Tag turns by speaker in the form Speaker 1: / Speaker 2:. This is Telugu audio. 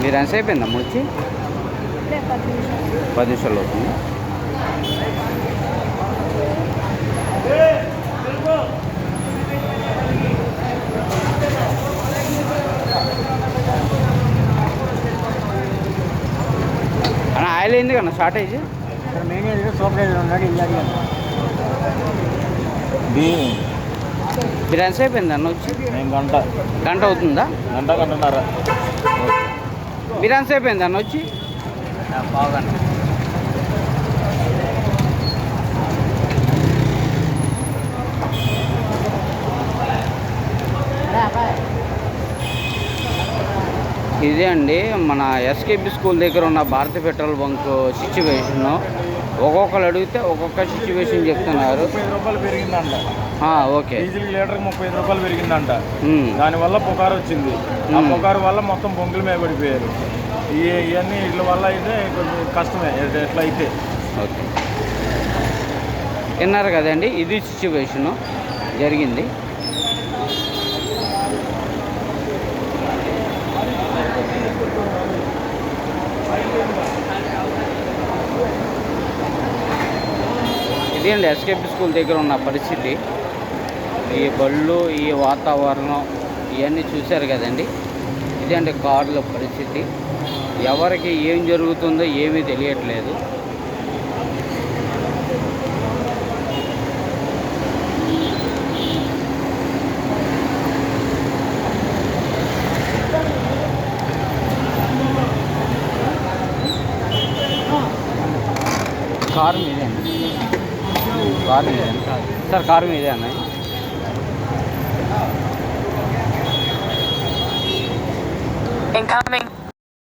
Speaker 1: మీరు ఎంత అయిపోయిందమ్మా వచ్చి 10 నిమిషాలు అవుతుంది. అన్న ఆయిల్ అయింది కన్నా షార్టేజ్ మీరు ఎంత అయిపోయింది అన్న వచ్చి గంట అవుతుందా?
Speaker 2: గంటన్నర.
Speaker 1: మీరు ఎంత అయిపోయింది అన్న వచ్చి?
Speaker 2: పావుగంట.
Speaker 1: ఇదే అండి మన ఎస్కేపీ స్కూల్ దగ్గర ఉన్న భారతీ పెట్రోల్ బంక్ సిచ్యువేషను. ఒక్కొక్కరు అడిగితే ఒక్కొక్క సిచ్యువేషన్ చెప్తున్నారు.
Speaker 2: 30 రూపాయలు పెరిగిందంట.
Speaker 1: ఓకే.
Speaker 2: డీజిల్ లీటర్కి 30 రూపాయలు పెరిగిందంట. దానివల్ల పుకారు వచ్చింది. ఆ పుకారు వల్ల మొత్తం బొంగుల మీద పడిపోయారు. ఇవన్నీ ఇళ్ళ వల్ల అయితే కొంచెం కష్టమే ఎట్లా అయితే.
Speaker 1: ఓకే, విన్నారు కదండి, ఇది సిచ్యువేషను జరిగింది. ఇది అండి ఎస్కేపీ స్కూల్ దగ్గర ఉన్న పరిస్థితి. ఈ బళ్ళు, ఈ వాతావరణం ఇవన్నీ చూశారు కదండి. ఇదండి కార్ల పరిస్థితి. ఎవరికి ఏం జరుగుతుందో ఏమీ తెలియట్లేదు. కారు మీదే అండి, కారు మీదే సార్, కారు మీదే అన్న.
Speaker 3: Incoming.